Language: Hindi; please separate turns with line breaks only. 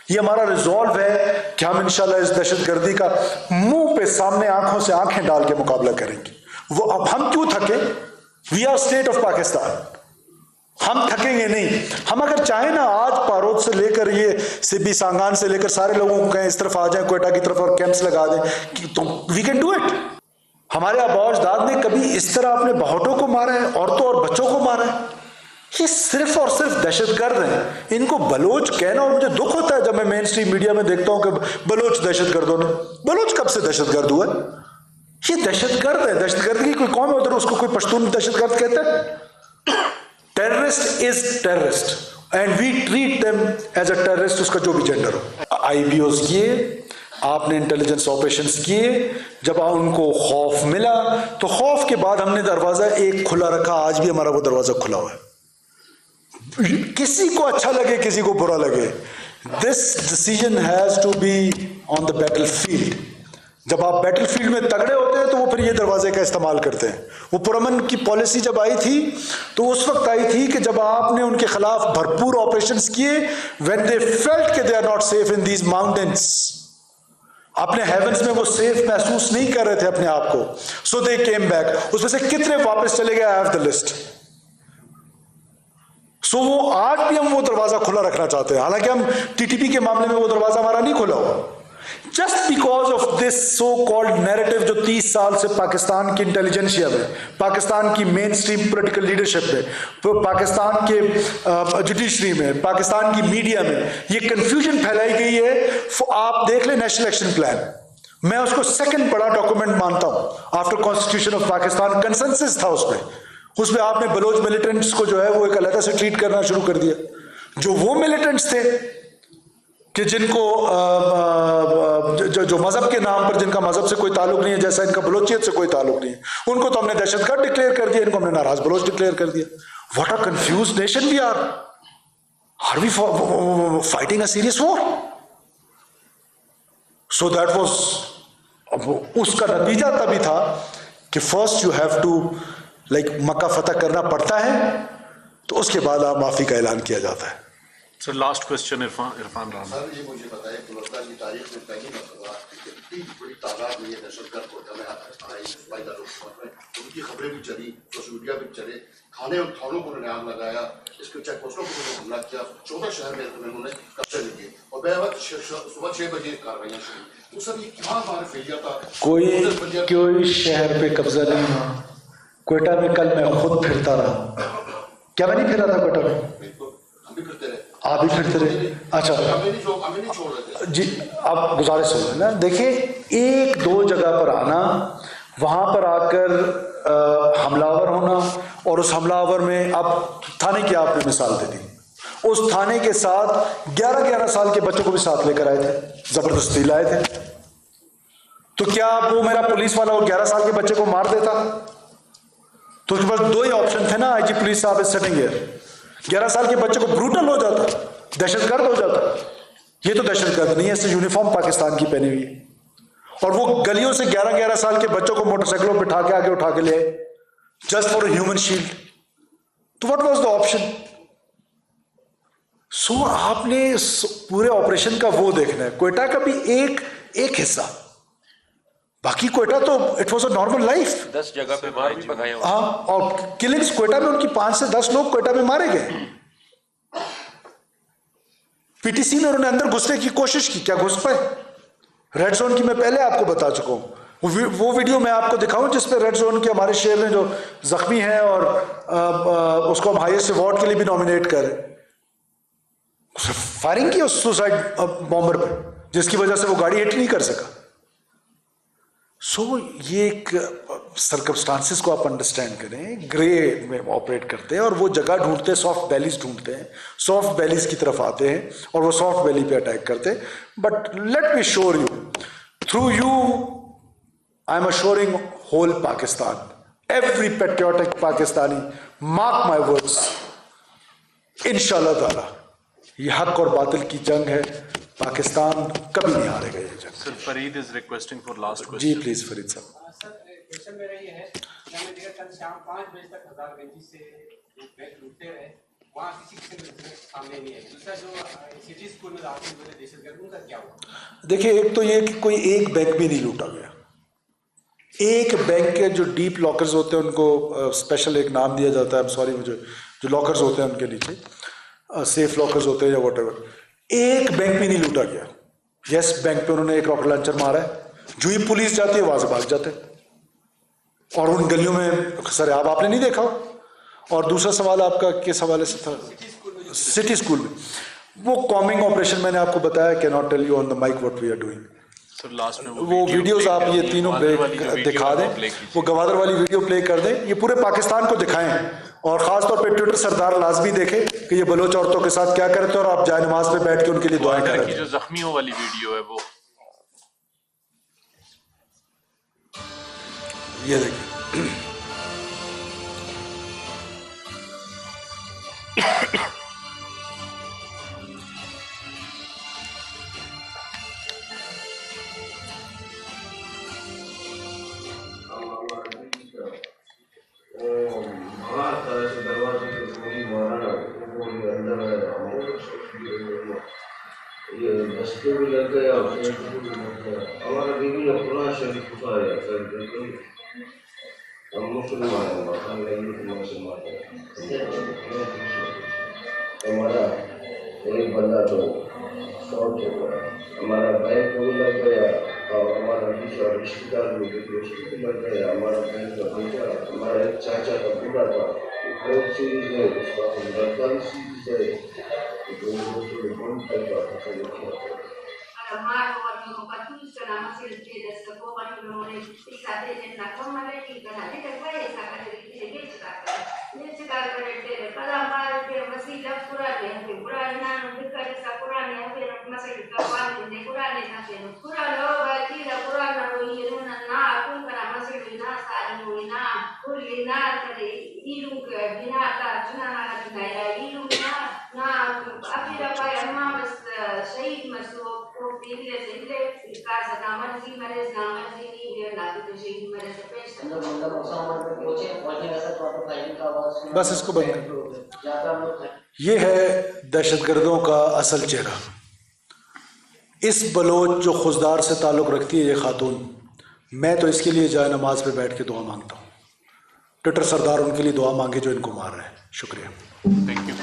ये हमारा रिजॉल्व है कि हम इंशाल्लाह इस दहशतगर्दी का मुंह पे सामने आंखों से आंखें डाल के मुकाबला करेंगे। वो अब हम क्यों थके? We are state of Pakistan, हम थकेंगे नहीं। हम अगर चाहें ना, आज पारोद से लेकर ये सिब्बी सांगान से लेकर सारे लोगों को कहें इस तरफ आ जाए कोयटा की तरफ और कैंप्स लगा दें, तो वी कैन डू इट। हमारे आबा अजदाद ने कभी इस तरह अपने बहुटों को मारा है, औरतों और बच्चों को मारा है? ये सिर्फ और सिर्फ दहशतगर्द हैं। इनको बलोच कहना, और मुझे दुख होता है जब मैं मेन स्ट्रीम मीडिया में देखता हूं कि बलोच दहशतगर्दों ने। बलोच कब से दहशतगर्द हुआ? ये दहशतगर्द है। दहशतगर्द की कोई कौम है उधर, उसको कोई पश्तून दहशतगर्द कहता है? Terrorist is terrorist and we treat them as a terrorist, उसका जो भी जेंडर हो। आईबीओस किए, आपने इंटेलिजेंस ऑपरेशंस किए, जब उनको खौफ मिला तो खौफ के बाद हमने दरवाजा एक खुला रखा। आज भी हमारा वो दरवाजा खुला हुआ है। किसी को अच्छा लगे, किसी को बुरा लगे, this decision has to be on the battlefield. जब आप बैटलफील्ड में तगड़े होते हैं तो वो फिर ये दरवाजे का इस्तेमाल करते हैं। वो पुरअमन की पॉलिसी जब आई थी तो उस वक्त आई थी कि जब आपने उनके खिलाफ भरपूर ऑपरेशंस किए, व्हेन दे फेल्ट कि they are not safe in these mountains, अपने हेवंस में वो सेफ महसूस नहीं कर रहे थे अपने आप को, सो दे केम बैक। उसमें से कितने वापस चले गए? I have the list. So वो आज भी हम वो दरवाजा खुला रखना चाहते हैं, हालांकि हम टीटीपी के मामले में वो दरवाजा हमारा नहीं खुला हुआ। Just because of this so called narrative जो 30 साल से पाकिस्तान की इंटेलिजेंसिया में, पाकिस्तान की मेन स्ट्रीम पोलिटिकल लीडरशिप में, पाकिस्तान के जुडिशरी में, पाकिस्तान की मीडिया में ये कंफ्यूजन फैलाई गई है। आप देख ले नेशनल एक्शन प्लान, मैं उसको सेकंड बड़ा डॉक्यूमेंट मानता हूं after constitution of Pakistan. Consensus था उसमें आपने बलोच मिलिटेंट्स को जो है वो एक अलग से ट्रीट करना शुरू कर दिया। जो वो मिलिटेंट्स थे कि जिनको जो मजहब के नाम पर, जिनका मजहब से कोई ताल्लुक नहीं है, जैसा इनका बलोचियत से कोई ताल्लुक नहीं है, उनको तो हमने दहशतगर्द डिक्लेयर कर दिया, इनको हमने नाराज बलोच डिक्लेयर कर दिया। What a confused nation we are we fighting a serious war? So that was, उसका नतीजा तभी था कि first you have to Mecca फतह करना पड़ता है, तो उसके बाद आप माफी का ऐलान किया जाता है।
Sir last question Irfan Rana.
Sir ये मुझे बताइए, बलोचिस्तान की तारीख में पहली मरतबा इतनी बड़ी तादाद में ये दहशतगर्द कोटा में आई, उनकी खबरें भी चली, सोशल मीडिया भी चले, थाने और थानों को उन्होंने आग लगाया, इसके चेक पोस्टों को उन्होंने हमला किया, 14 शहर में उन्होंने कब्जे लिए और बेवक्त सुबह 6 बजे कार्रवाइयाँ शुरू। तो सर ये क्या हमारा फेलियर था?
कोई शहर पे कब्जा नहीं हुआ। कोयटा में कल मैं खुद फिरता रहा। क्या मैं नहीं फिर रहा था कोयटा में? आप भी फिरते रहे। अच्छा जी, आप गुजारिश है ना, देखिए, एक दो जगह पर आना, वहां पर आकर हमलावर होना, और उस हमलावर में, अब थाने की आपने मिसाल दे दी, उस थाने के साथ 11-11 साल के बच्चों को भी साथ लेकर आए थे, जबरदस्ती लाए थे। तो क्या वो मेरा पुलिस वाला वो 11 साल के बच्चे को मार देता? तो उसके पास दो ही ऑप्शन थे ना, आईजी पुलिस साहब इज सिटिंग हियर। 11 साल के बच्चे को ब्रूटल हो जाता, दहशतगर्द हो जाता। ये तो दहशतगर्द नहीं है, इससे यूनिफॉर्म पाकिस्तान की पहनी हुई है, और वो गलियों से 11-11 साल के बच्चों को मोटरसाइकिलों पे उठा के आगे उठा के ले आए, जस्ट फॉर ह्यूमन शील्ड। तो व्हाट वाज द ऑप्शन? सो आपने पूरे ऑपरेशन का वो देखना है। कोयटा का भी एक हिस्सा, बाकी कोयटा तो it was a normal life.
10 जगह पे मार भी भगाए।
हाँ, और किलिंग्स कोयटा में उनकी 5 से 10 लोग कोयटा में मारे गए। पीटीसी में उन्होंने अंदर घुसने की कोशिश की, क्या घुस पाए? रेड जोन की मैं पहले आपको बता चुका हूं। वो वीडियो मैं आपको दिखाऊं जिसपे रेड जोन के हमारे शेर ने जो जख्मी है और उसको हम हाईएस्ट अवार्ड के लिए भी नॉमिनेट करें, फायरिंग की उस सुसाइड बॉम्बर पर, जिसकी वजह से वो गाड़ी हिट नहीं कर सका। सो ये एक सर्कमस्टांसिस को आप अंडरस्टैंड करें, ग्रे में ऑपरेट करते हैं और वो जगह ढूंढते हैं, सॉफ्ट वैलीज ढूंढते हैं, सॉफ्ट वैलीज की तरफ आते हैं और वो सॉफ्ट वैली पे अटैक करते हैं। But let me sure you, through you I am assuring whole Pakistan, every patriotic Pakistani, mark my words, इंशाल्लाह ताला ये हक और बातिल की जंग है, पाकिस्तान कभी नहीं हारेगा ये जंग।
Sir Farid is requesting for last question.
जी प्लीज फरीद साहब।
सर क्वेश्चन मेरा ये है, मैंने देखा कल शाम 5 बजे तक हजारगंजी से बैग लूटते रहे
वहाँ किसी के सामने नहीं है। दूसरा जो सिटी स्कूल में दाखिल हुए दहशतगर्द, उनका क्या हुआ?
देखिए, एक तो ये कि कोई एक बैंक भी नहीं लूटा गया। एक बैंक के जो डीप लॉकर्स होते हैं उनको स्पेशल एक नाम दिया जाता है, सॉरी, मुझे जो लॉकर्स होते हैं उनके नीचे सेफ लॉकर्स होते हैं या व्हाटएवर, एक बैंक भी नहीं लूटा गया। यस, बैंक पे उन्होंने एक रॉकेट लॉन्चर मारा है, जो ही पुलिस जाती है वहां से भाग जाते हैं, और उन गलियों में सरेआम आपने नहीं देखा। और दूसरा सवाल आपका किस हवाले से था? सिटी स्कूल में वो कॉमिंग ऑपरेशन मैंने आपको बताया, can not tell you on the mic what we are doing.
Sir last में
वो वीडियोस आप ये तीनों दिखा दें, वो गवादर वाली वीडियो प्ले कर दें, ये पूरे पाकिस्तान को दिखाएं, और खासतौर पे ट्विटर सरदार लाजमी देखे कि ये बलोच औरतों के साथ क्या करते हैं, और आप जाए नमाज पे बैठ के उनके लिए दुआएं करें।
जो जख्मियों वाली वीडियो है वो
ये देखिए,
ये दस्ते भी लग गया, हमारा बीवी ने कुरान शरीफ उठाया, हम मुसलमान हमारा एक बंदा तो शॉर्ट हो गया, हमारा बैंक को भी लग गया, और हमारा दूसरा रिश्तेदार भी लग गया, हमारा बैंक का बेटा, हमारा एक चाचा का बूढ़ा था, बहुत सीरीज है, उसका लड़का भी सीरीज है,
बस इसको बंद कर। ये है दहशतगर्दों का असल चेहरा। इस बलोच जो खुशदार से ताल्लुक़ रखती है ये खातून, मैं तो इसके लिए जाए नमाज पे बैठ के दुआ मांगता हूँ। ट्विटर सरदार उनके लिए दुआ मांगे जो इनको मार रहे हैं। शुक्रिया।
Thank you.